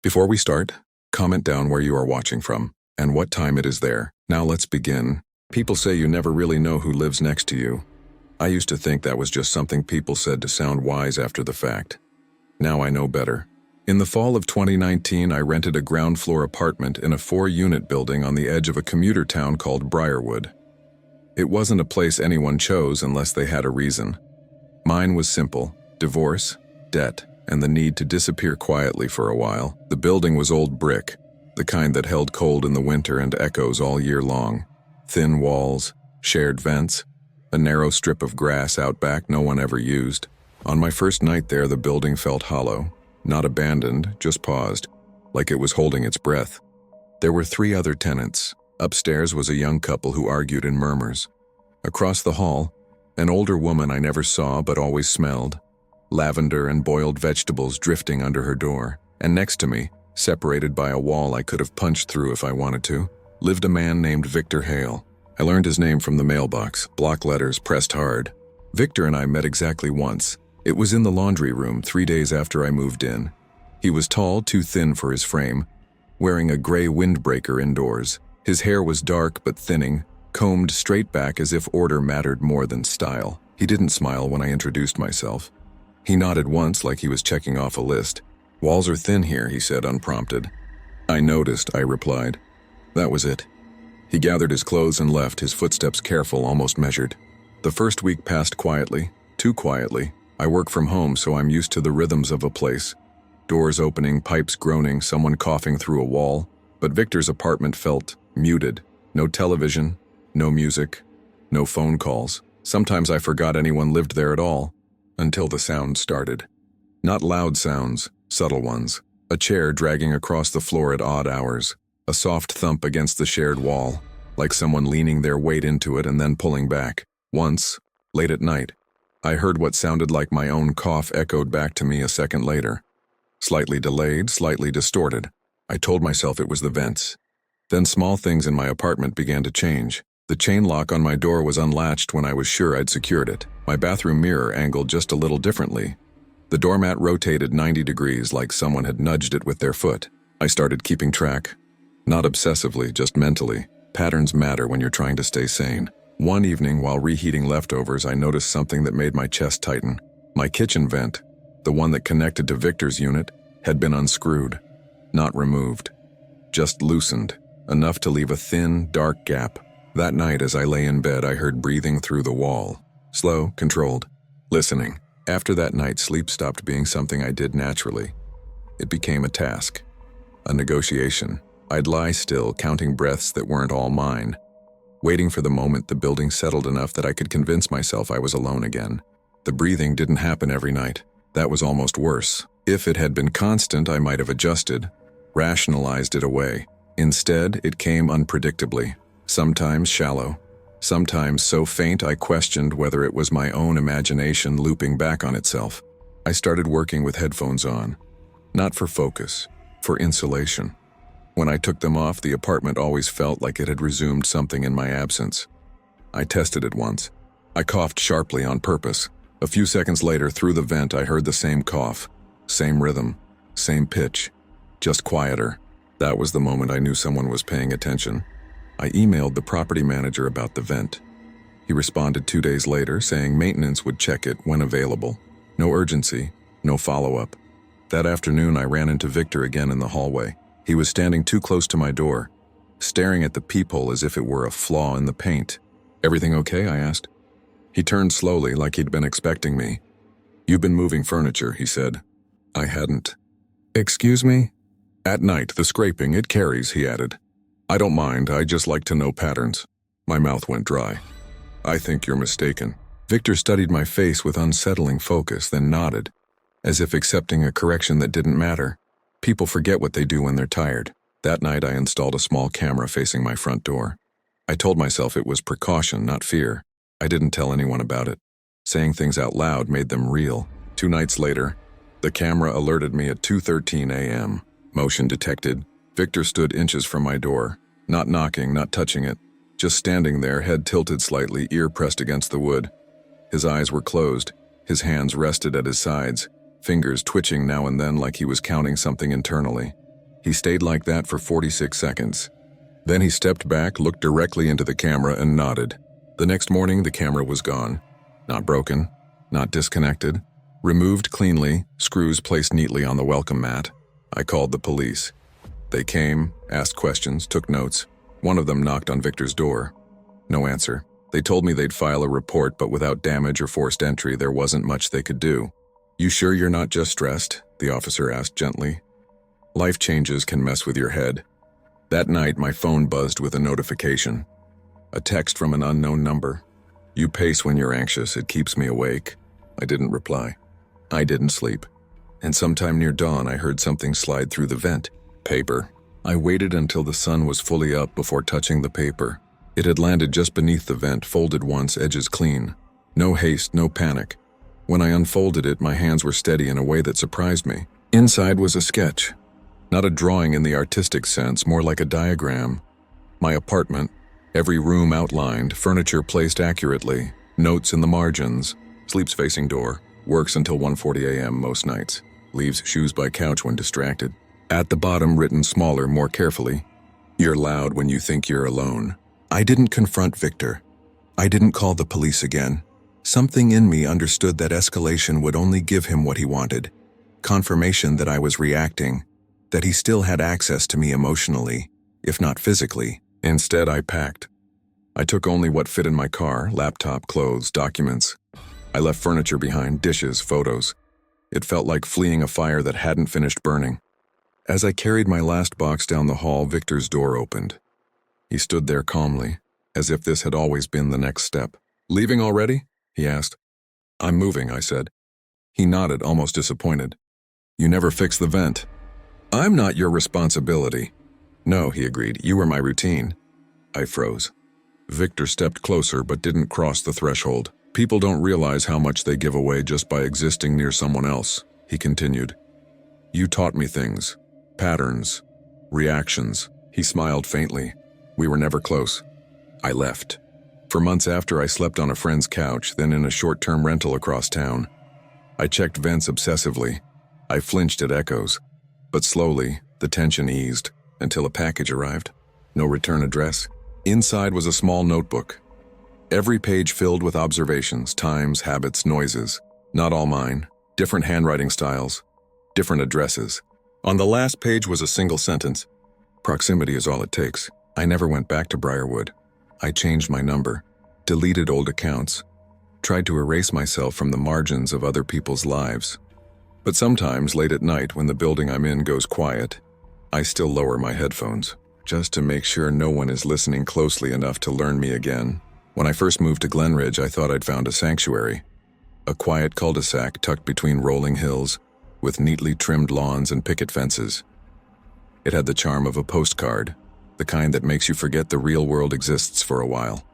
Before we start, comment down where you are watching from and what time it is there. Now let's begin. People say you never really know who lives next to you. I used to think that was just something people said to sound wise after the fact. Now I know better. In the fall of 2019, I rented a ground floor apartment in a 4-unit building on the edge of a commuter town called Briarwood. It wasn't a place anyone chose unless they had a reason. Mine was simple: divorce, debt, and the need to disappear quietly for a while. The building was old brick, the kind that held cold in the winter and echoes all year long. Thin walls, shared vents, a narrow strip of grass out back no one ever used. On my first night there, the building felt hollow, not abandoned, just paused, like it was holding its breath. There were 3 other tenants. Upstairs was a young couple who argued in murmurs. Across the hall, an older woman I never saw but always smelled, lavender and boiled vegetables drifting under her door. And next to me, separated by a wall I could have punched through if I wanted to, lived a man named Victor Hale. I learned his name from the mailbox, block letters pressed hard. Victor and I met exactly once. It was in the laundry room 3 days after I moved in. He was tall, too thin for his frame, wearing a gray windbreaker indoors. His hair was dark but thinning, combed straight back as if order mattered more than style. He didn't smile when I introduced myself. He nodded once like he was checking off a list. "Walls are thin here," he said unprompted. "I noticed," I replied. That was it. He gathered his clothes and left, his footsteps careful, almost measured. The first week passed quietly, too quietly. I work from home, so I'm used to the rhythms of a place. Doors opening, pipes groaning, someone coughing through a wall. But Victor's apartment felt muted. No television, no music, no phone calls. Sometimes I forgot anyone lived there at all, until the sound started. Not loud sounds, subtle ones. A chair dragging across the floor at odd hours. A soft thump against the shared wall, like someone leaning their weight into it and then pulling back. Once, late at night, I heard what sounded like my own cough echoed back to me a second later. Slightly delayed, slightly distorted. I told myself it was the vents. Then small things in my apartment began to change. The chain lock on my door was unlatched when I was sure I'd secured it. My bathroom mirror angled just a little differently. The doormat rotated 90 degrees like someone had nudged it with their foot. I started keeping track. Not obsessively, just mentally. Patterns matter when you're trying to stay sane. One evening, while reheating leftovers, I noticed something that made my chest tighten. My kitchen vent, the one that connected to Victor's unit, had been unscrewed. Not removed. Just loosened, enough to leave a thin, dark gap. That night, as I lay in bed, I heard breathing through the wall. Slow, controlled, listening. After that night, sleep stopped being something I did naturally. It became a task, a negotiation. I'd lie still, counting breaths that weren't all mine, waiting for the moment the building settled enough that I could convince myself I was alone again. The breathing didn't happen every night. That was almost worse. If it had been constant, I might have adjusted, rationalized it away. Instead, it came unpredictably, sometimes shallow, sometimes so faint I questioned whether it was my own imagination looping back on itself. I started working with headphones on, not for focus, for insulation. When I took them off, the apartment always felt like it had resumed something in my absence. I tested it once. I coughed sharply on purpose. A few seconds later, through the vent, I heard the same cough, same rhythm, same pitch, just quieter. That was the moment I knew someone was paying attention. I emailed the property manager about the vent. He responded 2 days later, saying maintenance would check it when available. No urgency, no follow-up. That afternoon, I ran into Victor again in the hallway. He was standing too close to my door, staring at the peephole as if it were a flaw in the paint. "Everything okay?" I asked. He turned slowly, like he'd been expecting me. "You've been moving furniture," he said. I hadn't. "Excuse me?" "At night, the scraping, it carries," he added. "I don't mind, I just like to know patterns." My mouth went dry. "I think you're mistaken." Victor studied my face with unsettling focus, then nodded, as if accepting a correction that didn't matter. People forget what they do when they're tired. That night, I installed a small camera facing my front door. I told myself it was precaution, not fear. I didn't tell anyone about it. Saying things out loud made them real. 2 nights later, the camera alerted me at 2:13 a.m. Motion detected. Victor stood inches from my door, not knocking, not touching it, just standing there, head tilted slightly, ear pressed against the wood. His eyes were closed, his hands rested at his sides, fingers twitching now and then like he was counting something internally. He stayed like that for 46 seconds. Then he stepped back, looked directly into the camera, and nodded. The next morning, the camera was gone. Not broken, not disconnected. Removed cleanly, screws placed neatly on the welcome mat. I called the police. They came, asked questions, took notes. One of them knocked on Victor's door. No answer. They told me they'd file a report, but without damage or forced entry, there wasn't much they could do. "You sure you're not just stressed?" the officer asked gently. "Life changes can mess with your head." That night, my phone buzzed with a notification. A text from an unknown number. "You pace when you're anxious. It keeps me awake." I didn't reply. I didn't sleep. And sometime near dawn, I heard something slide through the vent. Paper. I waited until the sun was fully up before touching the paper. It had landed just beneath the vent, folded once, edges clean. No haste, no panic. When I unfolded it, my hands were steady in a way that surprised me. Inside was a sketch. Not a drawing in the artistic sense, more like a diagram. My apartment, every room outlined, furniture placed accurately, notes in the margins, sleeps facing door, works until 1:40 a.m. most nights, leaves shoes by couch when distracted. At the bottom, written smaller, more carefully, "You're loud when you think you're alone." I didn't confront Victor. I didn't call the police again. Something in me understood that escalation would only give him what he wanted. Confirmation that I was reacting, that he still had access to me emotionally, if not physically. Instead, I packed. I took only what fit in my car: laptop, clothes, documents. I left furniture behind, dishes, photos. It felt like fleeing a fire that hadn't finished burning. As I carried my last box down the hall, Victor's door opened. He stood there calmly, as if this had always been the next step. "Leaving already?" he asked. "I'm moving," I said. He nodded, almost disappointed. "You never fixed the vent." "I'm not your responsibility." "No," he agreed. "You were my routine." I froze. Victor stepped closer but didn't cross the threshold. "People don't realize how much they give away just by existing near someone else," he continued. "You taught me things, patterns, reactions." He smiled faintly. "We were never close." I left. For months after, I slept on a friend's couch, then in a short-term rental across town. I checked vents obsessively. I flinched at echoes. But slowly, the tension eased, until a package arrived. No return address. Inside was a small notebook. Every page filled with observations, times, habits, noises. Not all mine. Different handwriting styles. Different addresses. On the last page was a single sentence. "Proximity is all it takes." I never went back to Briarwood. I changed my number, deleted old accounts, tried to erase myself from the margins of other people's lives. But sometimes, late at night, when the building I'm in goes quiet, I still lower my headphones, just to make sure no one is listening closely enough to learn me again. When I first moved to Glenridge, I thought I'd found a sanctuary. A quiet cul-de-sac tucked between rolling hills, with neatly trimmed lawns and picket fences. It had the charm of a postcard, the kind that makes you forget the real world exists for a while.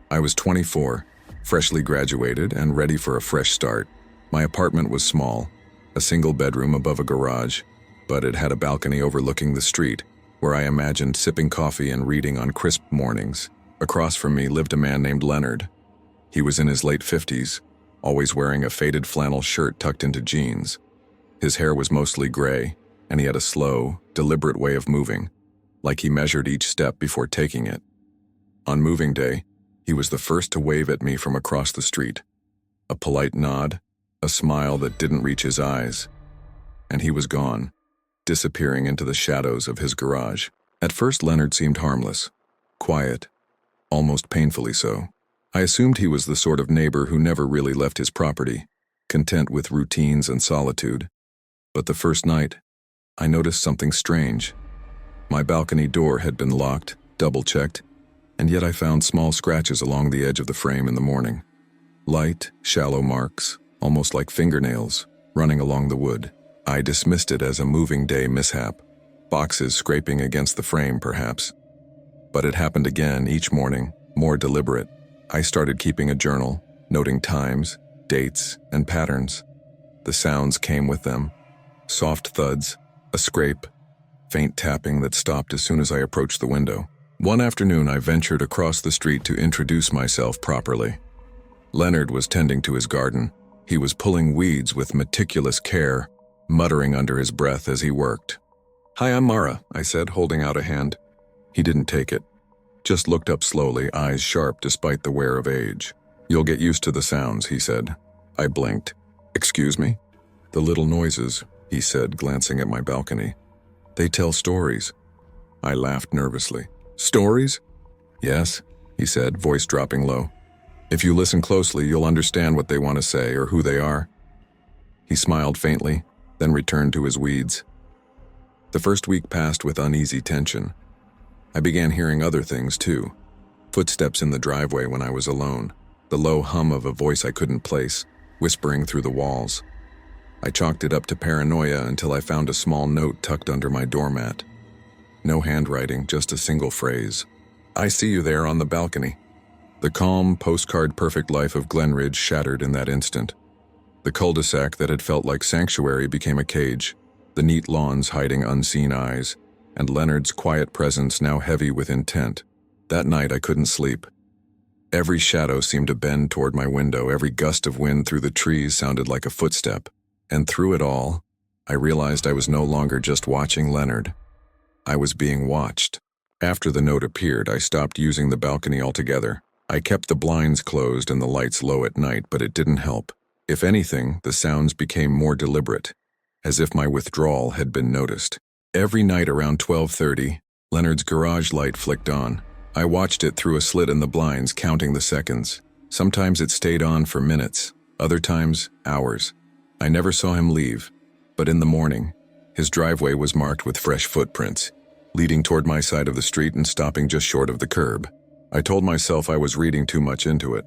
I was 24, freshly graduated and ready for a fresh start. My apartment was small, a single bedroom above a garage, but it had a balcony overlooking the street, where I imagined sipping coffee and reading on crisp mornings. Across from me lived a man named Leonard. He was in his late 50s, always wearing a faded flannel shirt tucked into jeans. His hair was mostly gray, and he had a slow, deliberate way of moving, like he measured each step before taking it. On moving day, he was the first to wave at me from across the street. A polite nod, a smile that didn't reach his eyes, and he was gone, disappearing into the shadows of his garage. At first, Leonard seemed harmless, quiet, almost painfully so. I assumed he was the sort of neighbor who never really left his property, content with routines and solitude. But the first night, I noticed something strange. My balcony door had been locked, double-checked, and yet I found small scratches along the edge of the frame in the morning. Light, shallow marks, almost like fingernails, running along the wood. I dismissed it as a moving day mishap, boxes scraping against the frame perhaps. But it happened again each morning, more deliberate. I started keeping a journal, noting times, dates, and patterns. The sounds came with them. Soft thuds, a scrape, faint tapping that stopped as soon as I approached the window. One afternoon, I ventured across the street to introduce myself properly. Leonard was tending to his garden. He was pulling weeds with meticulous care, muttering under his breath as he worked. "Hi, I'm Mara," I said, holding out a hand. He didn't take it. Just looked up slowly, eyes sharp despite the wear of age. "You'll get used to the sounds," he said. I blinked. "Excuse me?" "The little noises," he said, glancing at my balcony. "They tell stories." I laughed nervously. "Stories?" "Yes," he said, voice dropping low. "If you listen closely, you'll understand what they want to say or who they are." He smiled faintly, then returned to his weeds. The first week passed with uneasy tension. I began hearing other things too. Footsteps in the driveway when I was alone, the low hum of a voice I couldn't place, whispering through the walls. I chalked it up to paranoia until I found a small note tucked under my doormat. No handwriting, just a single phrase. "I see you there on the balcony." The calm, postcard-perfect life of Glenridge shattered in that instant. The cul-de-sac that had felt like sanctuary became a cage, the neat lawns hiding unseen eyes, and Leonard's quiet presence now heavy with intent. That night I couldn't sleep. Every shadow seemed to bend toward my window, every gust of wind through the trees sounded like a footstep, and through it all, I realized I was no longer just watching Leonard. I was being watched. After the note appeared, I stopped using the balcony altogether. I kept the blinds closed and the lights low at night, but it didn't help. If anything, the sounds became more deliberate, as if my withdrawal had been noticed. Every night around 12:30, Leonard's garage light flicked on. I watched it through a slit in the blinds, counting the seconds. Sometimes it stayed on for minutes, other times, hours. I never saw him leave, but in the morning, his driveway was marked with fresh footprints, leading toward my side of the street and stopping just short of the curb. I told myself I was reading too much into it.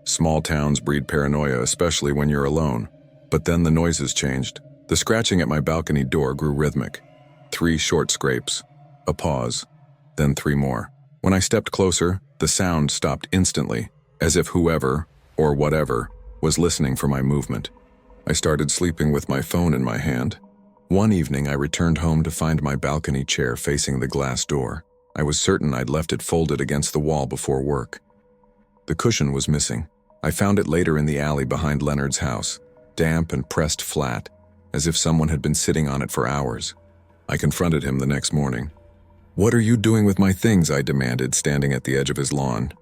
Small towns breed paranoia, especially when you're alone. But then the noises changed. The scratching at my balcony door grew rhythmic. 3 short scrapes, a pause, then 3 more. When I stepped closer, the sound stopped instantly, as if whoever, or whatever, was listening for my movement. I started sleeping with my phone in my hand. One evening I returned home to find my balcony chair facing the glass door. I was certain I'd left it folded against the wall before work. The cushion was missing. I found it later in the alley behind Leonard's house, damp and pressed flat, as if someone had been sitting on it for hours. I confronted him the next morning. "What are you doing with my things?" I demanded, standing at the edge of his lawn.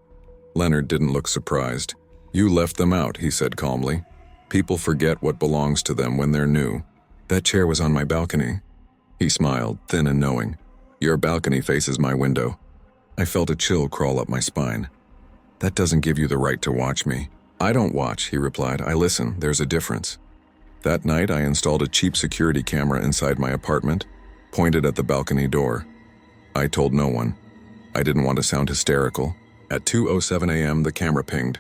Leonard didn't look surprised. "You left them out," he said calmly. "People forget what belongs to them when they're new. That chair was on my balcony." He smiled, thin and knowing. "Your balcony faces my window." I felt a chill crawl up my spine. "That doesn't give you the right to watch me." "I don't watch," he replied. "I listen. There's a difference." That night, I installed a cheap security camera inside my apartment, pointed at the balcony door. I told no one. I didn't want to sound hysterical. At 2:07 a.m., the camera pinged.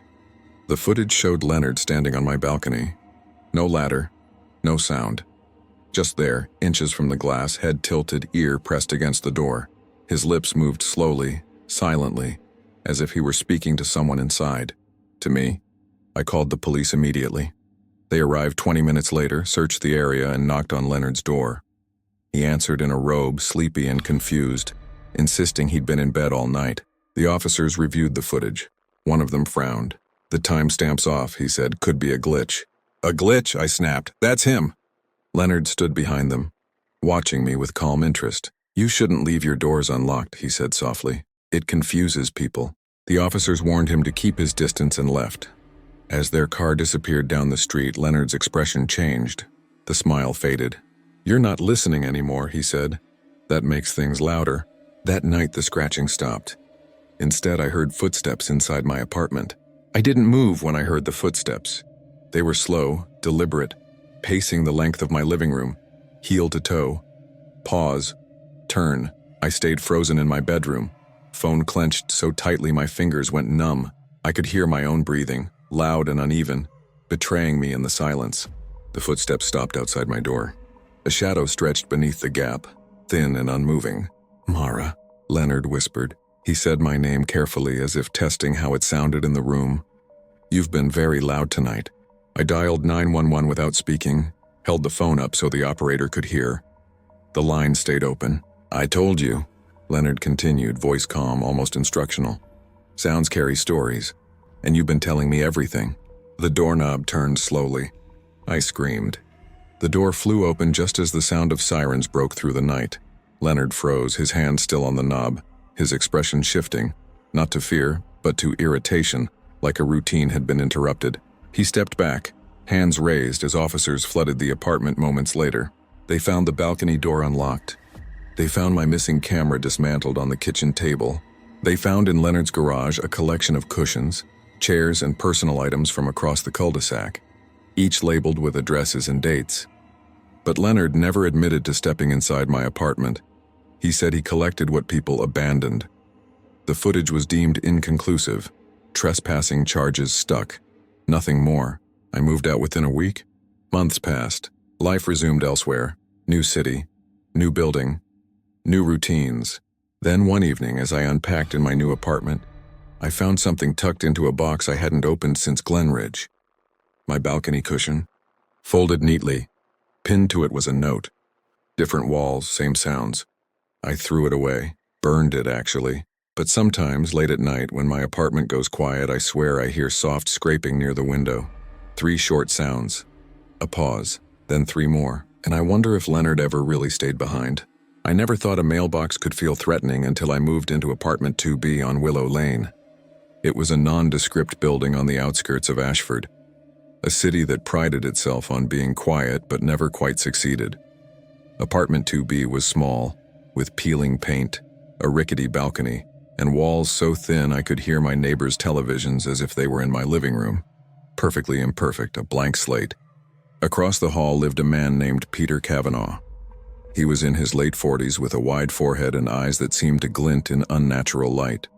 The footage showed Leonard standing on my balcony. No ladder, no sound. Just there, inches from the glass, head tilted, ear pressed against the door. His lips moved slowly, silently, as if he were speaking to someone inside. To me. I called the police immediately. They arrived 20 minutes later, searched the area, and knocked on Leonard's door. He answered in a robe, sleepy and confused, insisting he'd been in bed all night. The officers reviewed the footage. One of them frowned. "The timestamp's off," he said. "Could be a glitch." "A glitch?" I snapped. "That's him." Leonard stood behind them, watching me with calm interest. "You shouldn't leave your doors unlocked," he said softly. "It confuses people." The officers warned him to keep his distance and left. As their car disappeared down the street, Leonard's expression changed. The smile faded. "You're not listening anymore," he said. "That makes things louder." That night the scratching stopped. Instead, I heard footsteps inside my apartment. I didn't move when I heard the footsteps. They were slow, deliberate, pacing the length of my living room, heel to toe. Pause. Turn. I stayed frozen in my bedroom, phone clenched so tightly my fingers went numb. I could hear my own breathing, loud and uneven, betraying me in the silence. The footsteps stopped outside my door. A shadow stretched beneath the gap, thin and unmoving. "Mara," Leonard whispered. He said my name carefully, as if testing how it sounded in the room. "You've been very loud tonight." I dialed 911 without speaking, held the phone up so the operator could hear. The line stayed open. "I told you," Leonard continued, voice calm, almost instructional. "Sounds carry stories, and you've been telling me everything." The doorknob turned slowly. I screamed. The door flew open just as the sound of sirens broke through the night. Leonard froze, his hand still on the knob, his expression shifting, not to fear, but to irritation, like a routine had been interrupted. He stepped back, hands raised as officers flooded the apartment moments later. They found the balcony door unlocked. They found my missing camera dismantled on the kitchen table. They found in Leonard's garage a collection of cushions, chairs, and personal items from across the cul-de-sac, each labeled with addresses and dates. But Leonard never admitted to stepping inside my apartment. He said he collected what people abandoned. The footage was deemed inconclusive. Trespassing charges stuck. Nothing more. I moved out within a week. Months passed. Life resumed elsewhere. New city. New building. New routines. Then one evening, as I unpacked in my new apartment, I found something tucked into a box I hadn't opened since Glenridge. My balcony cushion. Folded neatly. Pinned to it was a note. Different walls, same sounds. I threw it away. Burned it, actually. But sometimes, late at night, when my apartment goes quiet, I swear I hear soft scraping near the window. 3 short sounds. A pause. Then 3 more. And I wonder if Leonard ever really stayed behind. I never thought a mailbox could feel threatening until I moved into apartment 2B on Willow Lane. It was a nondescript building on the outskirts of Ashford, a city that prided itself on being quiet but never quite succeeded. Apartment 2B was small, with peeling paint, a rickety balcony, and walls so thin I could hear my neighbors' televisions as if they were in my living room. Perfectly imperfect, a blank slate. Across the hall lived a man named Peter Cavanaugh. He was in his late 40s with a wide forehead and eyes that seemed to glint in unnatural light.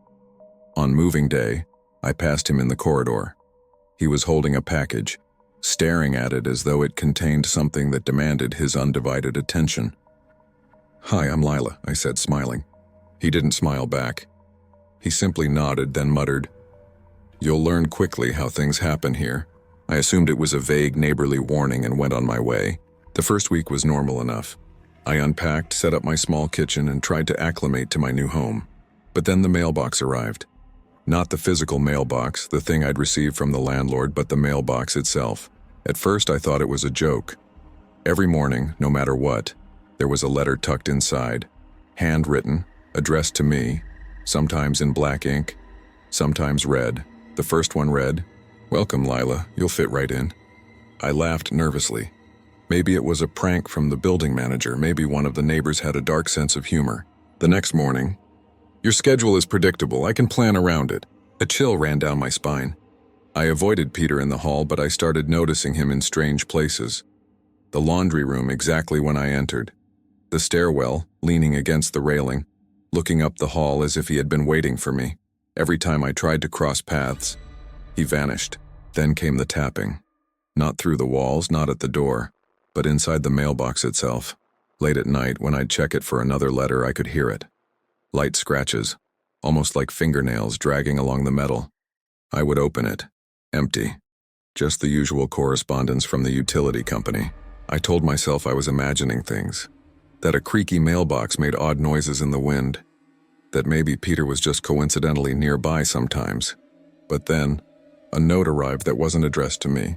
On moving day, I passed him in the corridor. He was holding a package, staring at it as though it contained something that demanded his undivided attention. "Hi, I'm Lila," I said, smiling. He didn't smile back. He simply nodded, then muttered, "You'll learn quickly how things happen here." I assumed it was a vague neighborly warning and went on my way. The first week was normal enough. I unpacked, set up my small kitchen, and tried to acclimate to my new home. But then the mailbox arrived. Not the physical mailbox, the thing I'd received from the landlord, but the mailbox itself. At first I thought it was a joke. Every morning, no matter what, there was a letter tucked inside, handwritten, addressed to me, sometimes in black ink, sometimes red. The first one read, "Welcome, Lila, you'll fit right in." I laughed nervously. Maybe it was a prank from the building manager, maybe one of the neighbors had a dark sense of humor. The next morning, "Your schedule is predictable, I can plan around it." A chill ran down my spine. I avoided Peter in the hall, but I started noticing him in strange places. The laundry room exactly when I entered. The stairwell, leaning against the railing, looking up the hall as if he had been waiting for me. Every time I tried to cross paths, he vanished. Then came the tapping. Not through the walls, not at the door, but inside the mailbox itself. Late at night, when I'd check it for another letter, I could hear it. Light scratches, almost like fingernails dragging along the metal. I would open it. Empty. Just the usual correspondence from the utility company. I told myself I was imagining things. That a creaky mailbox made odd noises in the wind. That maybe Peter was just coincidentally nearby sometimes. But then, a note arrived that wasn't addressed to me.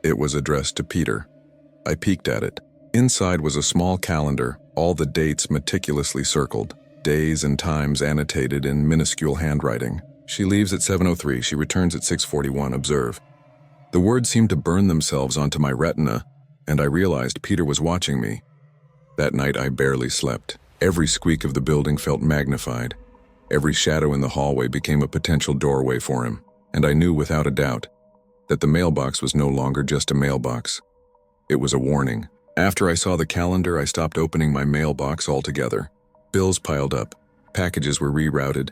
It was addressed to Peter. I peeked at it. Inside was a small calendar, all the dates meticulously circled, days and times annotated in minuscule handwriting. "She leaves at 7:03, she returns at 6:41, observe." The words seemed to burn themselves onto my retina, and I realized Peter was watching me. That night I barely slept. Every squeak of the building felt magnified. Every shadow in the hallway became a potential doorway for him, and I knew without a doubt that the mailbox was no longer just a mailbox. It was a warning. After I saw the calendar, I stopped opening my mailbox altogether. Bills piled up. Packages were rerouted.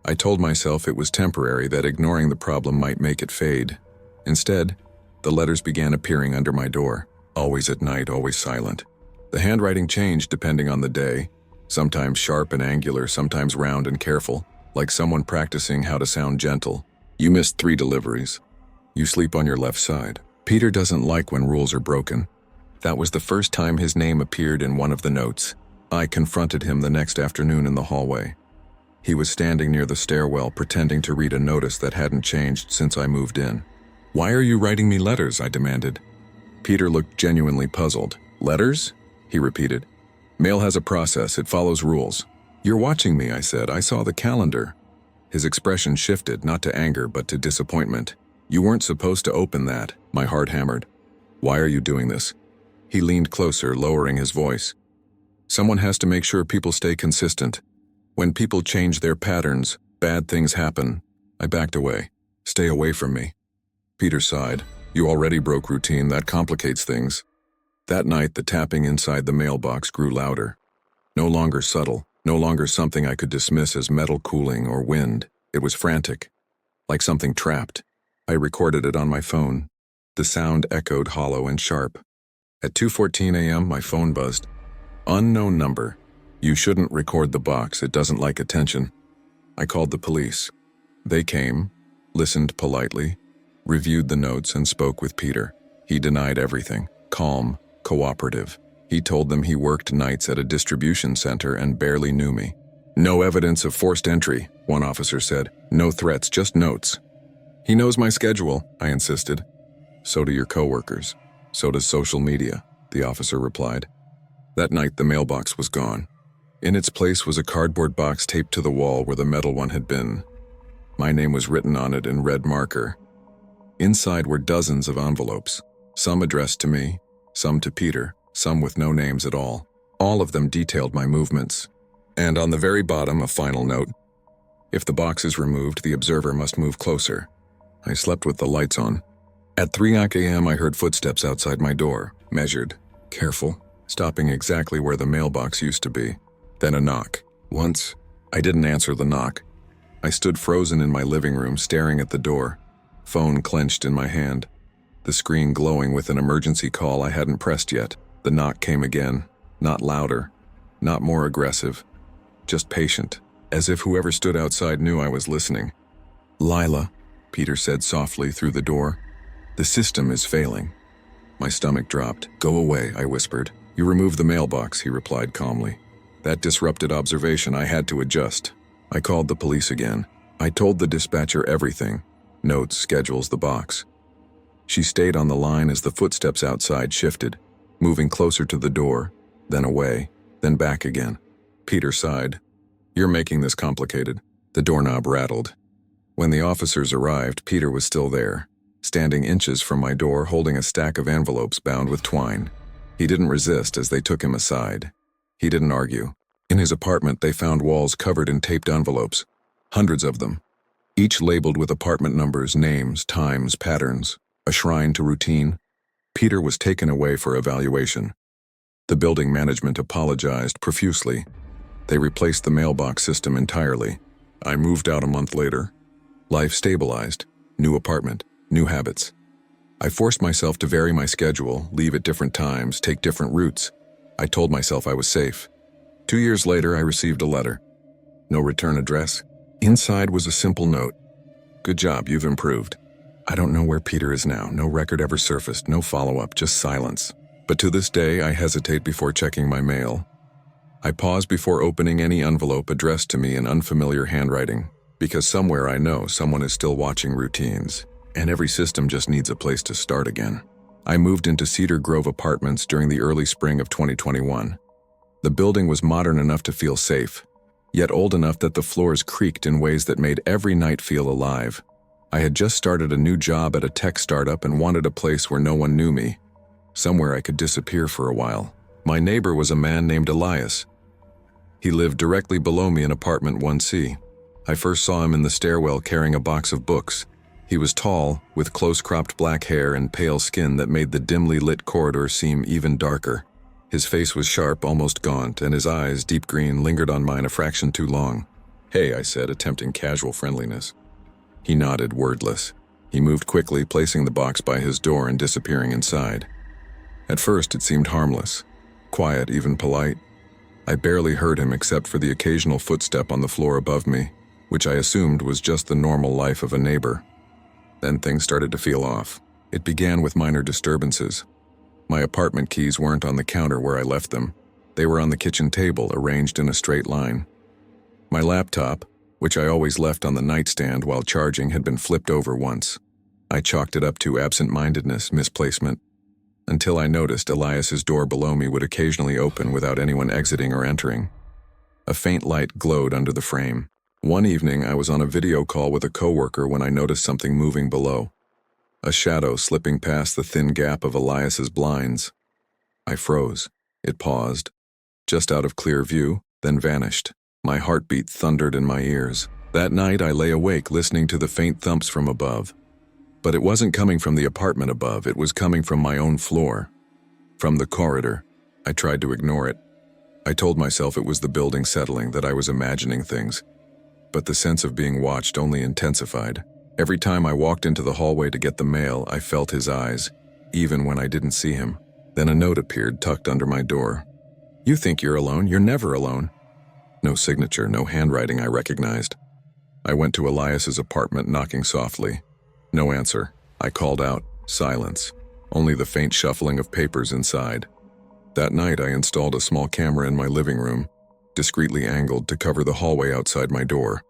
I told myself it was temporary, that ignoring the problem might make it fade. Instead, the letters began appearing under my door. Always at night, always silent. The handwriting changed depending on the day. Sometimes sharp and angular, sometimes round and careful, like someone practicing how to sound gentle. "You missed 3 deliveries. You sleep on your left side. Peter doesn't like when rules are broken." That was the first time his name appeared in one of the notes. I confronted him the next afternoon in the hallway. He was standing near the stairwell, pretending to read a notice that hadn't changed since I moved in. "Why are you writing me letters?" I demanded. Peter looked genuinely puzzled. "Letters?" he repeated. Mail has a process, it follows rules. You're watching me, I said. I saw the calendar. His expression shifted, not to anger, but to disappointment. You weren't supposed to open that, my heart hammered. Why are you doing this? He leaned closer, lowering his voice. Someone has to make sure people stay consistent. When people change their patterns, bad things happen. I backed away. Stay away from me. Peter sighed. You already broke routine, that complicates things. That night, the tapping inside the mailbox grew louder. No longer subtle, no longer something I could dismiss as metal cooling or wind. It was frantic, like something trapped. I recorded it on my phone. The sound echoed hollow and sharp. At 2:14 a.m., my phone buzzed. Unknown number. You shouldn't record the box, it doesn't like attention. I called the police. They came, listened politely, reviewed the notes and spoke with Peter. He denied everything, calm, cooperative. He told them he worked nights at a distribution center and barely knew me. No evidence of forced entry, one officer said. No threats, just notes. He knows my schedule, I insisted. So do your coworkers. So does social media, the officer replied. That night, the mailbox was gone. In its place was a cardboard box taped to the wall where the metal one had been. My name was written on it in red marker. Inside were dozens of envelopes, some addressed to me, some to Peter, some with no names at all. All of them detailed my movements. And on the very bottom, a final note. If the box is removed, the observer must move closer. I slept with the lights on. At 3 a.m., I heard footsteps outside my door, measured, careful, stopping exactly where the mailbox used to be. Then a knock. Once, I didn't answer the knock. I stood frozen in my living room, staring at the door, phone clenched in my hand, the screen glowing with an emergency call I hadn't pressed yet. The knock came again, not louder, not more aggressive, just patient, as if whoever stood outside knew I was listening. Lila, Peter said softly through the door. The system is failing. My stomach dropped. Go away, I whispered. You removed the mailbox, he replied calmly. That disrupted observation. I had to adjust. I called the police again. I told the dispatcher everything. Notes, schedules, the box. She stayed on the line as the footsteps outside shifted, moving closer to the door, then away, then back again. Peter sighed. You're making this complicated. The doorknob rattled. When the officers arrived, Peter was still there, standing inches from my door holding a stack of envelopes bound with twine. He didn't resist as they took him aside. He didn't argue. In his apartment, they found walls covered in taped envelopes, hundreds of them, each labeled with apartment numbers, names, times, patterns, a shrine to routine. Peter was taken away for evaluation. The building management apologized profusely. They replaced the mailbox system entirely. I moved out a month later. Life stabilized. New apartment, new habits. I forced myself to vary my schedule, leave at different times, take different routes. I told myself I was safe. 2 years later, I received a letter. No return address. Inside was a simple note. Good job, you've improved. I don't know where Peter is now. No record ever surfaced, no follow-up, just silence. But to this day, I hesitate before checking my mail. I pause before opening any envelope addressed to me in unfamiliar handwriting, because somewhere I know someone is still watching routines, and every system just needs a place to start again. I moved into Cedar Grove Apartments during the early spring of 2021. The building was modern enough to feel safe, yet old enough that the floors creaked in ways that made every night feel alive. I had just started a new job at a tech startup and wanted a place where no one knew me, somewhere I could disappear for a while. My neighbor was a man named Elias. He lived directly below me in apartment 1C. I first saw him in the stairwell carrying a box of books. He was tall, with close-cropped black hair and pale skin that made the dimly lit corridor seem even darker. His face was sharp, almost gaunt, and his eyes, deep green, lingered on mine a fraction too long. Hey, I said, attempting casual friendliness. He nodded, wordless. He moved quickly, placing the box by his door and disappearing inside. At first, it seemed harmless, quiet, even polite. I barely heard him except for the occasional footstep on the floor above me, which I assumed was just the normal life of a neighbor. Then things started to feel off. It began with minor disturbances. My apartment keys weren't on the counter where I left them. They were on the kitchen table, arranged in a straight line. My laptop, which I always left on the nightstand while charging, had been flipped over once. I chalked it up to absent-mindedness, misplacement. until I noticed Elias's door below me would occasionally open without anyone exiting or entering. A faint light glowed under the frame. One evening, I was on a video call with a coworker when I noticed something moving below. A shadow slipping past the thin gap of Elias's blinds. I froze. It paused, just out of clear view, then vanished. My heartbeat thundered in my ears. That night, I lay awake listening to the faint thumps from above. But it wasn't coming from the apartment above, it was coming from my own floor. From the corridor. I tried to ignore it. I told myself it was the building settling, that I was imagining things. But the sense of being watched only intensified. Every time I walked into the hallway to get the mail, I felt his eyes, even when I didn't see him. Then a note appeared tucked under my door. "You think you're alone, you're never alone." No signature, no handwriting I recognized. I went to Elias's apartment, knocking softly. No answer. I called out. Silence. Only the faint shuffling of papers inside. That night, I installed a small camera in my living room, discreetly angled to cover the hallway outside my door.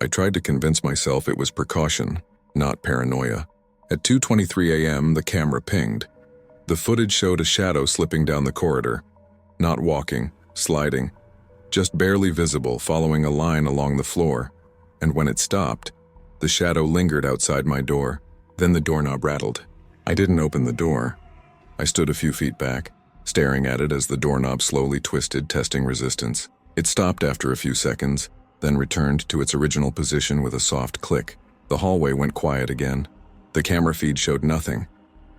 I tried to convince myself it was precaution, not paranoia. At 2:23 a.m., the camera pinged. The footage showed a shadow slipping down the corridor. Not walking, sliding, just barely visible, following a line along the floor. And when it stopped, the shadow lingered outside my door. Then the doorknob rattled. I didn't open the door. I stood a few feet back, staring at it as the doorknob slowly twisted, testing resistance. It stopped after a few seconds, then returned to its original position with a soft click. The hallway went quiet again. The camera feed showed nothing.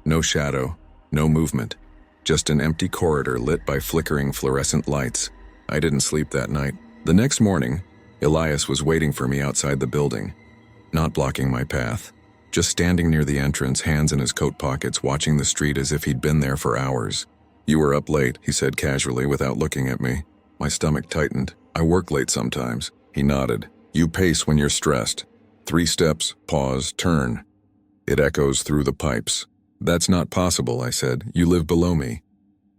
No shadow, no movement. Just an empty corridor lit by flickering fluorescent lights. I didn't sleep that night. The next morning, Elias was waiting for me outside the building, not blocking my path. Just standing near the entrance, hands in his coat pockets, watching the street as if he'd been there for hours. "You were up late," he said casually without looking at me. My stomach tightened. "I work late sometimes." He nodded. "You pace when you're stressed. 3 steps, pause, turn. It echoes through the pipes." "That's not possible," I said. "You live below me."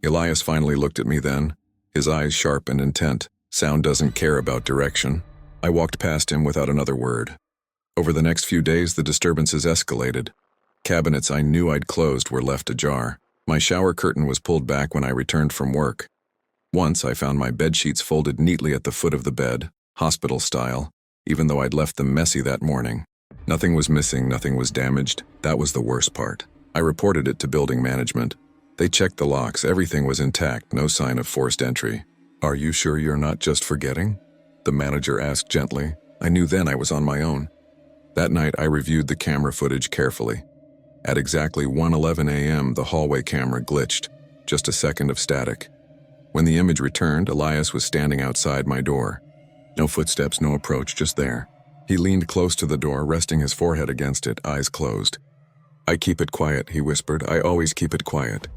Elias finally looked at me then, his eyes sharp and intent. Sound doesn't care about direction. I walked past him without another word. Over the next few days, the disturbances escalated. Cabinets I knew I'd closed were left ajar. My shower curtain was pulled back when I returned from work. Once I found my bedsheets folded neatly at the foot of the bed, hospital style, even though I'd left them messy that morning. Nothing was missing, nothing was damaged. That was the worst part. I reported it to building management. They checked the locks, everything was intact, no sign of forced entry. "Are you sure you're not just forgetting?" the manager asked gently. I knew then I was on my own. That night I reviewed the camera footage carefully. At exactly 1:11 a.m., the hallway camera glitched, just a second of static. When the image returned, Elias was standing outside my door. No footsteps, no approach, just there. He leaned close to the door, resting his forehead against it, eyes closed. "I keep it quiet," he whispered. "I always keep it quiet."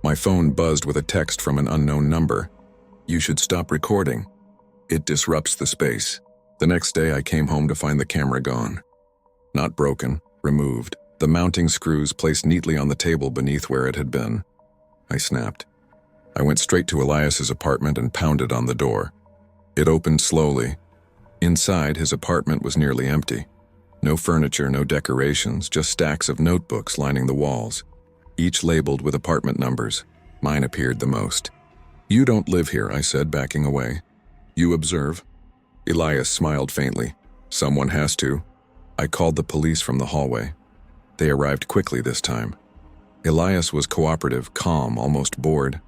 My phone buzzed with a text from an unknown number. "You should stop recording. It disrupts the space." The next day I came home to find the camera gone. Not broken, removed. The mounting screws placed neatly on the table beneath where it had been. I snapped. I went straight to Elias's apartment and pounded on the door. It opened slowly. Inside, his apartment was nearly empty. No furniture, no decorations, just stacks of notebooks lining the walls, each labeled with apartment numbers. Mine appeared the most. "You don't live here," I said, backing away. "You observe?" Elias smiled faintly. "Someone has to." I called the police from the hallway. They arrived quickly this time. Elias was cooperative, calm, almost bored.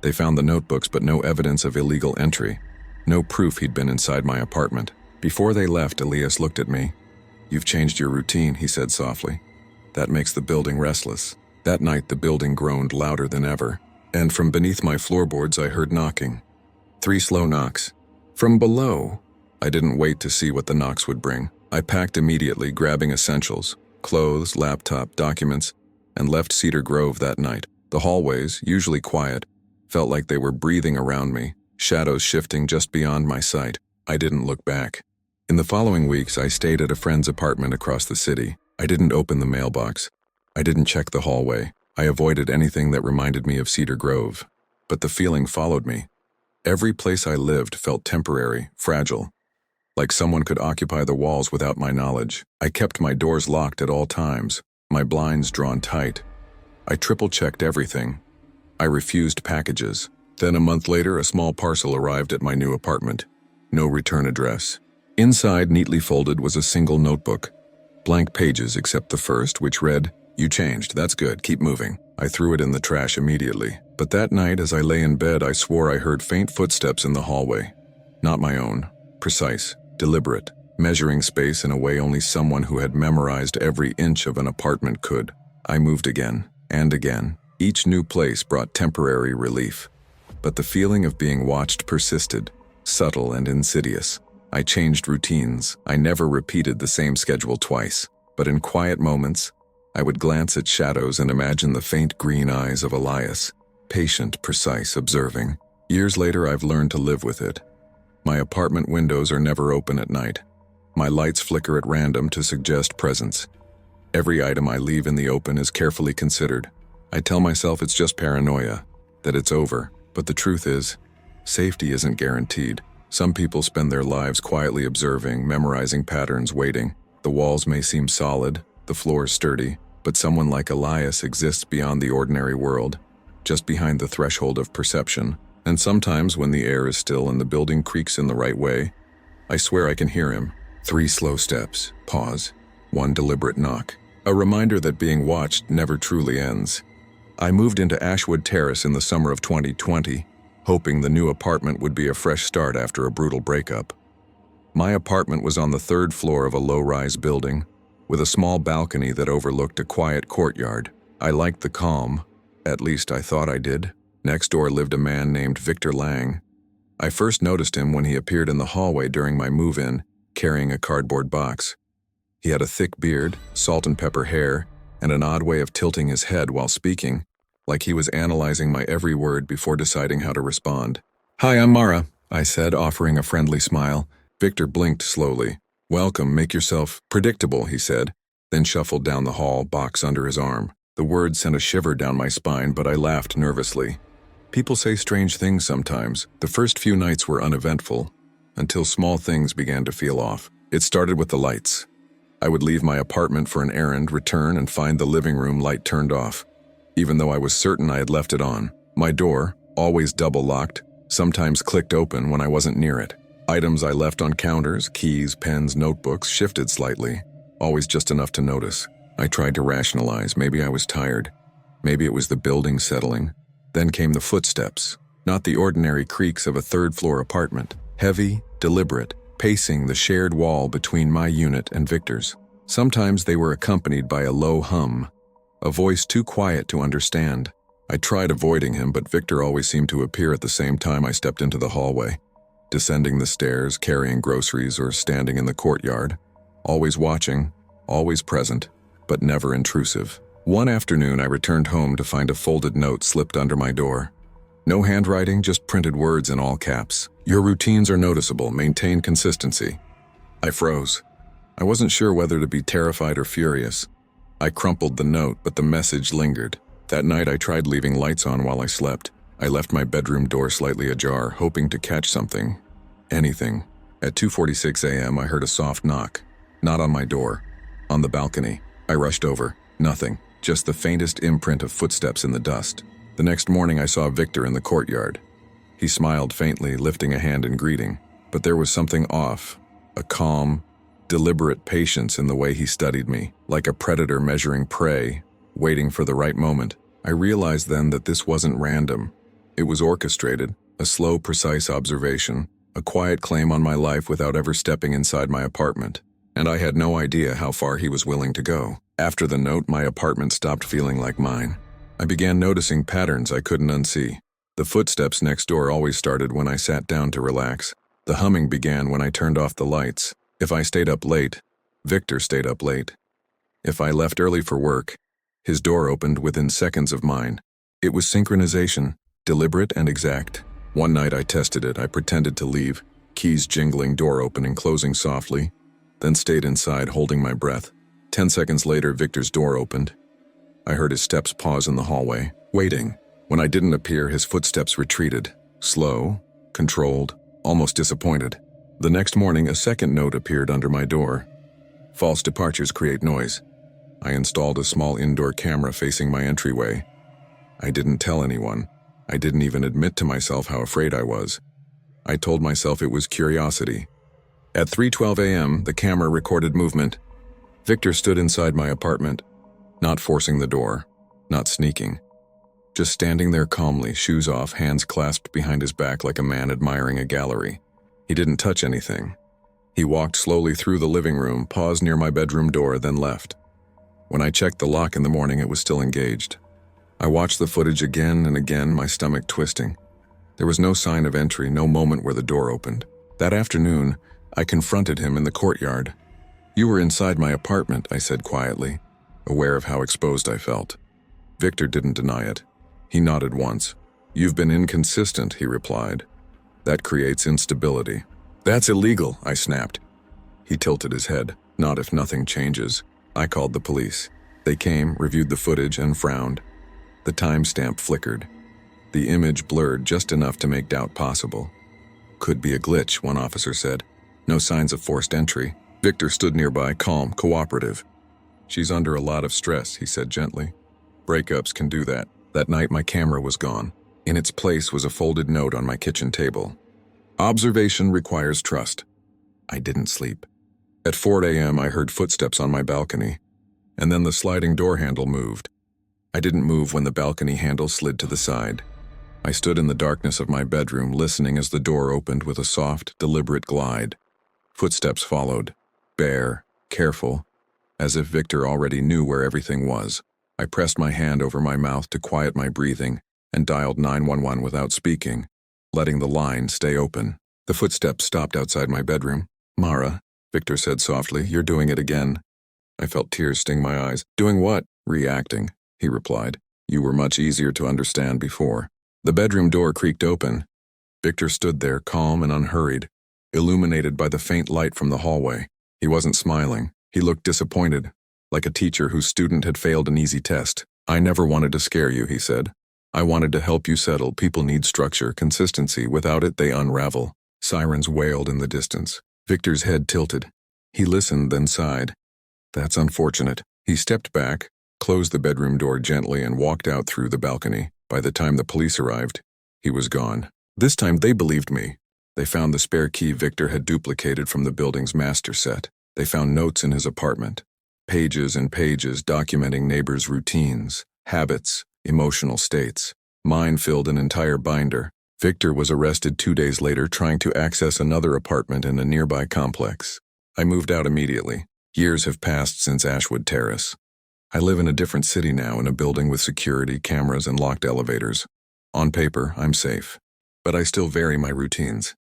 They found the notebooks but no evidence of illegal entry. No proof he'd been inside my apartment. Before they left, Elias looked at me. "You've changed your routine," he said softly. "That makes the building restless." That night the building groaned louder than ever, and from beneath my floorboards I heard knocking. 3 slow knocks. From below. I didn't wait to see what the knocks would bring. I packed immediately, grabbing essentials, clothes, laptop, documents, and left Cedar Grove that night. The hallways, usually quiet, felt like they were breathing around me, shadows shifting just beyond my sight. I didn't look back. In the following weeks, I stayed at a friend's apartment across the city. I didn't open the mailbox. I didn't check the hallway. I avoided anything that reminded me of Cedar Grove. But the feeling followed me. Every place I lived felt temporary, fragile, like someone could occupy the walls without my knowledge. I kept my doors locked at all times, my blinds drawn tight. I triple-checked everything. I refused packages. Then a month later, a small parcel arrived at my new apartment. No return address. Inside, neatly folded, was a single notebook. Blank pages except the first, which read, "You changed, that's good, keep moving." I threw it in the trash immediately. But that night, as I lay in bed, I swore I heard faint footsteps in the hallway. Not my own. Precise, deliberate, measuring space in a way only someone who had memorized every inch of an apartment could. I moved again, and again. Each new place brought temporary relief. But the feeling of being watched persisted, subtle and insidious. I changed routines. I never repeated the same schedule twice. But in quiet moments, I would glance at shadows and imagine the faint green eyes of Elias. Patient, precise, observing. Years later, I've learned to live with it. My apartment windows are never open at night. My lights flicker at random to suggest presence. Every item I leave in the open is carefully considered. I tell myself it's just paranoia, that it's over. But the truth is, safety isn't guaranteed. Some people spend their lives quietly observing, memorizing patterns, waiting. The walls may seem solid, the floor sturdy, but someone like Elias exists beyond the ordinary world, just behind the threshold of perception. And sometimes when the air is still and the building creaks in the right way, I swear I can hear him. 3 slow steps, pause, 1 deliberate knock. A reminder that being watched never truly ends. I moved into Ashwood Terrace in the summer of 2020, hoping the new apartment would be a fresh start after a brutal breakup. My apartment was on the 3rd floor of a low-rise building, with a small balcony that overlooked a quiet courtyard. I liked the calm, at least I thought I did. Next door lived a man named Victor Lang. I first noticed him when he appeared in the hallway during my move-in, carrying a cardboard box. He had a thick beard, salt and pepper hair, and an odd way of tilting his head while speaking, like he was analyzing my every word before deciding how to respond. "Hi, I'm Mara," I said, offering a friendly smile. Victor blinked slowly. "Welcome, make yourself predictable," he said, then shuffled down the hall, box under his arm. The words sent a shiver down my spine, but I laughed nervously. People say strange things sometimes. The first few nights were uneventful, until small things began to feel off. It started with the lights. I would leave my apartment for an errand, return, and find the living room light turned off, even though I was certain I had left it on. My door, always double-locked, sometimes clicked open when I wasn't near it. Items I left on counters, keys, pens, notebooks, shifted slightly, always just enough to notice. I tried to rationalize. Maybe I was tired. Maybe it was the building settling. Then came the footsteps, not the ordinary creaks of a 3rd-floor apartment. Heavy, deliberate, pacing the shared wall between my unit and Victor's. Sometimes they were accompanied by a low hum, a voice too quiet to understand. I tried avoiding him, but Victor always seemed to appear at the same time I stepped into the hallway, descending the stairs, carrying groceries, or standing in the courtyard. Always watching, always present, but never intrusive. One afternoon, I returned home to find a folded note slipped under my door. No handwriting, just printed words in all caps. "Your routines are noticeable. Maintain consistency." I froze. I wasn't sure whether to be terrified or furious. I crumpled the note, but the message lingered. That night, I tried leaving lights on while I slept. I left my bedroom door slightly ajar, hoping to catch something. Anything. At 2:46 a.m., I heard a soft knock. Not on my door. On the balcony. I rushed over. Nothing. Just the faintest imprint of footsteps in the dust. The next morning, I saw Victor in the courtyard. He smiled faintly, lifting a hand in greeting. But there was something off. A calm, deliberate patience in the way he studied me, like a predator measuring prey, waiting for the right moment. I realized then that this wasn't random. It was orchestrated, a slow, precise observation, a quiet claim on my life without ever stepping inside my apartment. And I had no idea how far he was willing to go. After the note, my apartment stopped feeling like mine. I began noticing patterns I couldn't unsee. The footsteps next door always started when I sat down to relax. The humming began when I turned off the lights. If I stayed up late, Victor stayed up late. If I left early for work, his door opened within seconds of mine. It was synchronization, deliberate and exact. One night I tested it. I pretended to leave, keys jingling, door opening, closing softly, then stayed inside holding my breath. 10 seconds later, Victor's door opened. I heard his steps pause in the hallway, waiting. When I didn't appear, his footsteps retreated, slow, controlled, almost disappointed. The next morning, a second note appeared under my door. "False departures create noise. I installed a small indoor camera facing my entryway. I didn't tell anyone. I didn't even admit to myself how afraid I was. I told myself it was curiosity. At 3:12 a.m., the camera recorded movement. Victor stood inside my apartment, not forcing the door, not sneaking. Just standing there calmly, shoes off, hands clasped behind his back like a man admiring a gallery. He didn't touch anything. He walked slowly through the living room, paused near my bedroom door, then left. When I checked the lock in the morning, it was still engaged. I watched the footage again and again, my stomach twisting. There was no sign of entry, no moment where the door opened. That afternoon, I confronted him in the courtyard. "You were inside my apartment," I said quietly, aware of how exposed I felt. Victor didn't deny it. He nodded once. "You've been inconsistent," he replied. "That creates instability." "That's illegal," I snapped. He tilted his head. "Not if nothing changes." I called the police. They came, reviewed the footage, and frowned. The timestamp flickered. The image blurred just enough to make doubt possible. "Could be a glitch," one officer said. "No signs of forced entry." Victor stood nearby, calm, cooperative. "She's under a lot of stress," he said gently. "Breakups can do that." That night, my camera was gone. In its place was a folded note on my kitchen table. "Observation requires trust." I didn't sleep. At 4 a.m., I heard footsteps on my balcony, and then the sliding door handle moved. I didn't move when the balcony handle slid to the side. I stood in the darkness of my bedroom, listening as the door opened with a soft, deliberate glide. Footsteps followed, bare, careful, as if Victor already knew where everything was. I pressed my hand over my mouth to quiet my breathing and dialed 911 without speaking, letting the line stay open. The footsteps stopped outside my bedroom. "Mara," Victor said softly, "you're doing it again." I felt tears sting my eyes. "Doing what?" "Reacting," he replied. "You were much easier to understand before." The bedroom door creaked open. Victor stood there, calm and unhurried, illuminated by the faint light from the hallway. He wasn't smiling. He looked disappointed, like a teacher whose student had failed an easy test. "I never wanted to scare you," he said. "I wanted to help you settle. People need structure, consistency. Without it, they unravel." Sirens wailed in the distance. Victor's head tilted. He listened, then sighed. "That's unfortunate." He stepped back, closed the bedroom door gently, and walked out through the balcony. By the time the police arrived, he was gone. This time they believed me. They found the spare key Victor had duplicated from the building's master set. They found notes in his apartment. Pages and pages documenting neighbors' routines, habits, emotional states. Mine filled an entire binder. Victor was arrested 2 days later trying to access another apartment in a nearby complex. I moved out immediately. Years have passed since Ashwood Terrace. I live in a different city now, in a building with security, cameras, and locked elevators. On paper, I'm safe. But I still vary my routines.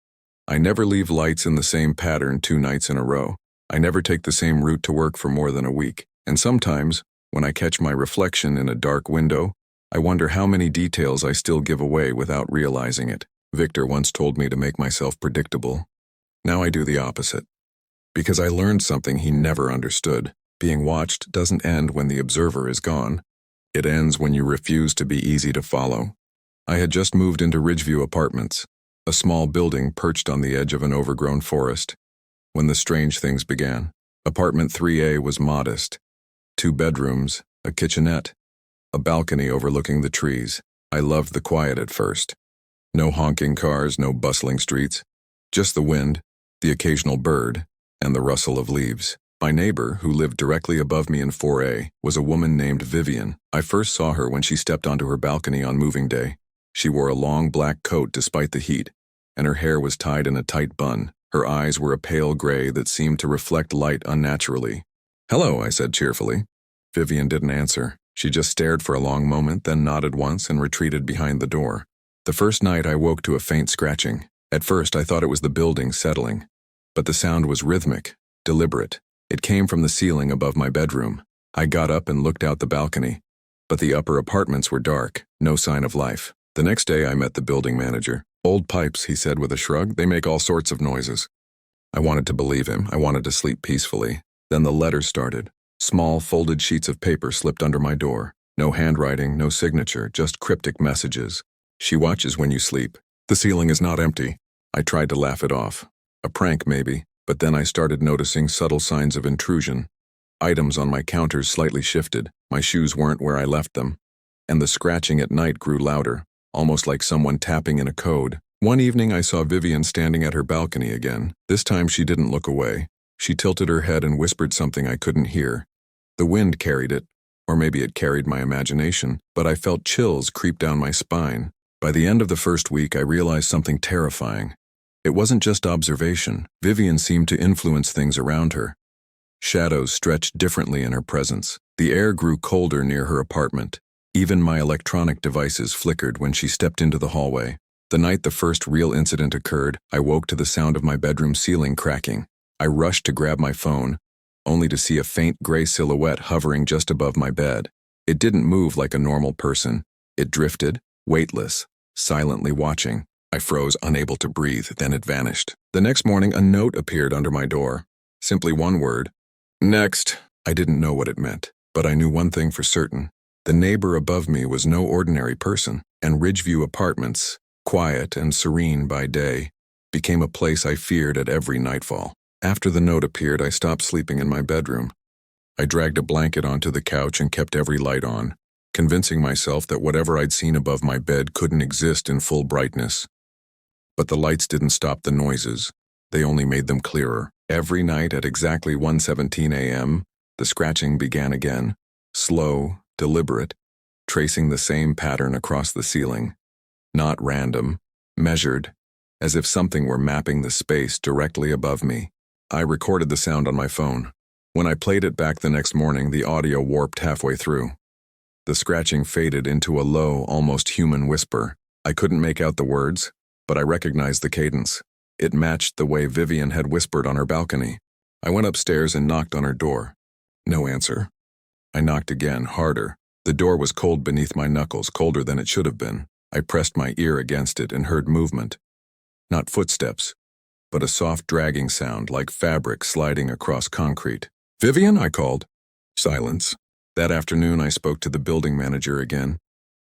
I never leave lights in the same pattern 2 nights in a row. I never take the same route to work for more than a week. And sometimes, when I catch my reflection in a dark window, I wonder how many details I still give away without realizing it. Victor once told me to make myself predictable. Now I do the opposite. Because I learned something he never understood. Being watched doesn't end when the observer is gone. It ends when you refuse to be easy to follow. I had just moved into Ridgeview Apartments, a small building perched on the edge of an overgrown forest, when the strange things began. Apartment 3A was modest. 2 bedrooms, a kitchenette, a balcony overlooking the trees. I loved the quiet at first. No honking cars, no bustling streets. Just the wind, the occasional bird, and the rustle of leaves. My neighbor, who lived directly above me in 4A, was a woman named Vivian. I first saw her when she stepped onto her balcony on moving day. She wore a long black coat despite the heat, and her hair was tied in a tight bun. Her eyes were a pale gray that seemed to reflect light unnaturally. "Hello," I said cheerfully. Vivian didn't answer. She just stared for a long moment, then nodded once and retreated behind the door. The first night I woke to a faint scratching. At first I thought it was the building settling, but the sound was rhythmic, deliberate. It came from the ceiling above my bedroom. I got up and looked out the balcony, but the upper apartments were dark, no sign of life. The next day I met the building manager. "Old pipes," he said with a shrug. "They make all sorts of noises." I wanted to believe him. I wanted to sleep peacefully. Then the letters started. Small, folded sheets of paper slipped under my door. No handwriting, no signature, just cryptic messages. "She watches when you sleep. The ceiling is not empty." I tried to laugh it off. A prank, maybe, but then I started noticing subtle signs of intrusion. Items on my counters slightly shifted, my shoes weren't where I left them, and the scratching at night grew louder, almost like someone tapping in a code. One evening I saw Vivian standing at her balcony again. This time she didn't look away. She tilted her head and whispered something I couldn't hear. The wind carried it, or maybe it carried my imagination, but I felt chills creep down my spine. By the end of the first week, I realized something terrifying. It wasn't just observation. Vivian seemed to influence things around her. Shadows stretched differently in her presence. The air grew colder near her apartment. Even my electronic devices flickered when she stepped into the hallway. The night the first real incident occurred, I woke to the sound of my bedroom ceiling cracking. I rushed to grab my phone, only to see a faint gray silhouette hovering just above my bed. It didn't move like a normal person. It drifted, weightless, silently watching. I froze, unable to breathe, then it vanished. The next morning, a note appeared under my door. Simply one word. Next. I didn't know what it meant, but I knew one thing for certain. The neighbor above me was no ordinary person, and Ridgeview Apartments, quiet and serene by day, became a place I feared at every nightfall. After the note appeared, I stopped sleeping in my bedroom. I dragged a blanket onto the couch and kept every light on, convincing myself that whatever I'd seen above my bed couldn't exist in full brightness. But the lights didn't stop the noises. They only made them clearer. Every night at exactly 1:17 a.m., the scratching began again, slow, deliberate, tracing the same pattern across the ceiling. Not random, measured, as if something were mapping the space directly above me. I recorded the sound on my phone. When I played it back the next morning, the audio warped halfway through. The scratching faded into a low, almost human whisper. I couldn't make out the words, but I recognized the cadence. It matched the way Vivian had whispered on her balcony. I went upstairs and knocked on her door. No answer. I knocked again, harder. The door was cold beneath my knuckles, colder than it should have been. I pressed my ear against it and heard movement. Not footsteps, but a soft dragging sound like fabric sliding across concrete. "Vivian?" I called. Silence. That afternoon I spoke to the building manager again.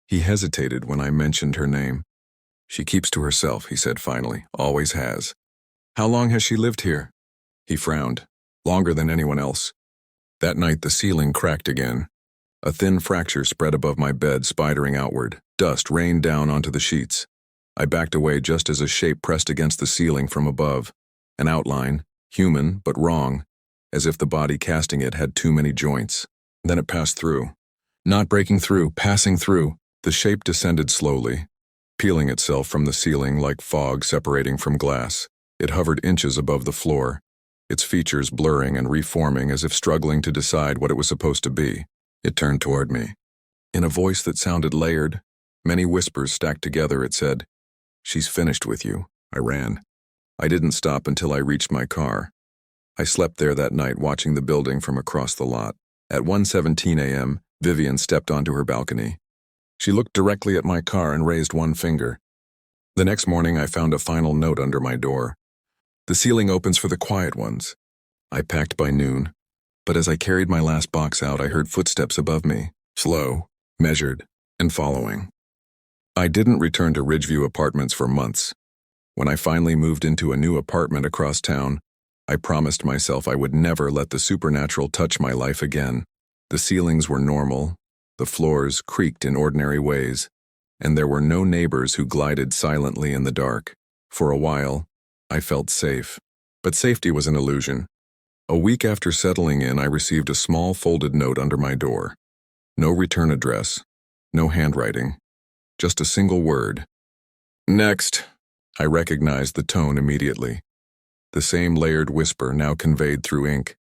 He hesitated when I mentioned her name. "She keeps to herself," he said finally. "Always has." "How long has she lived here?" He frowned. "Longer than anyone else." That night the ceiling cracked again. A thin fracture spread above my bed, spidering outward. Dust rained down onto the sheets. I backed away just as a shape pressed against the ceiling from above. An outline, human but wrong, as if the body casting it had too many joints. Then it passed through. Not breaking through, passing through. The shape descended slowly, peeling itself from the ceiling like fog separating from glass. It hovered inches above the floor, its features blurring and reforming as if struggling to decide what it was supposed to be. It turned toward me. In a voice that sounded layered, many whispers stacked together, it said, "She's finished with you." I ran. I didn't stop until I reached my car. I slept there that night, watching the building from across the lot. At 1:17 a.m., Vivian stepped onto her balcony. She looked directly at my car and raised one finger. The next morning, I found a final note under my door. "The ceiling opens for the quiet ones." I packed by noon, but as I carried my last box out, I heard footsteps above me, slow, measured, and following. I didn't return to Ridgeview Apartments for months. When I finally moved into a new apartment across town, I promised myself I would never let the supernatural touch my life again. The ceilings were normal, the floors creaked in ordinary ways, and there were no neighbors who glided silently in the dark. For a while, I felt safe. But safety was an illusion. A week after settling in, I received a small folded note under my door. No return address, no handwriting, just a single word. "Next." I recognized the tone immediately. The same layered whisper now conveyed through ink.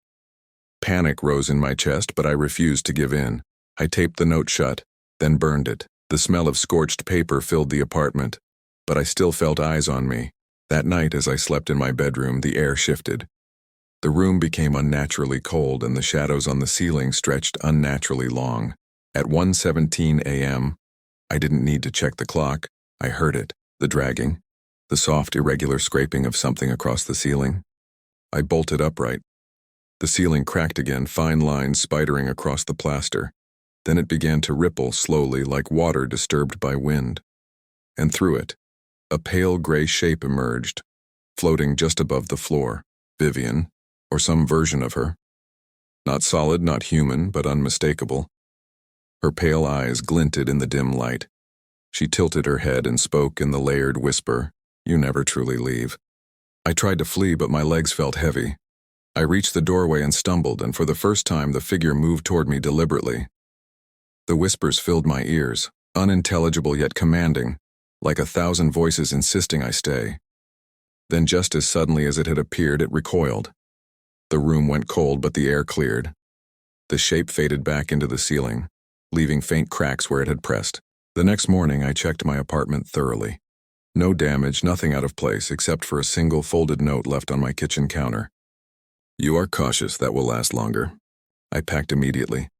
Panic rose in my chest, but I refused to give in. I taped the note shut, then burned it. The smell of scorched paper filled the apartment, but I still felt eyes on me. That night, as I slept in my bedroom, the air shifted. The room became unnaturally cold, and the shadows on the ceiling stretched unnaturally long. At 1:17 a.m., I didn't need to check the clock. I heard it, the dragging, the soft, irregular scraping of something across the ceiling. I bolted upright. The ceiling cracked again, fine lines spidering across the plaster. Then it began to ripple slowly like water disturbed by wind. And through it, a pale gray shape emerged, floating just above the floor. Vivian, or some version of her. Not solid, not human, but unmistakable. Her pale eyes glinted in the dim light. She tilted her head and spoke in the layered whisper, "You never truly leave." I tried to flee, but my legs felt heavy. I reached the doorway and stumbled, and for the first time the figure moved toward me deliberately. The whispers filled my ears, unintelligible yet commanding, like 1,000 voices insisting I stay. Then just as suddenly as it had appeared, it recoiled. The room went cold, but the air cleared. The shape faded back into the ceiling, leaving faint cracks where it had pressed. The next morning I checked my apartment thoroughly. No damage, nothing out of place, except for a single folded note left on my kitchen counter. "You are cautious, that will last longer." I packed immediately.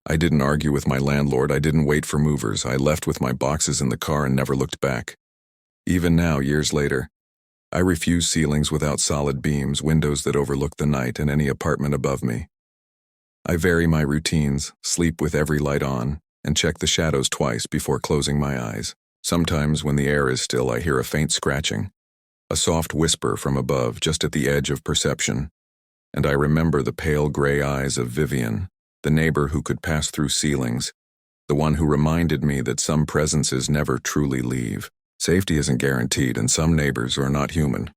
I didn't argue with my landlord, I didn't wait for movers, I left with my boxes in the car and never looked back. Even now, years later, I refuse ceilings without solid beams, windows that overlook the night and any apartment above me. I vary my routines, sleep with every light on, and check the shadows twice before closing my eyes. Sometimes when the air is still, I hear a faint scratching, a soft whisper from above just at the edge of perception, and I remember the pale gray eyes of Vivian, the neighbor who could pass through ceilings, the one who reminded me that some presences never truly leave. Safety isn't guaranteed, and some neighbors are not human.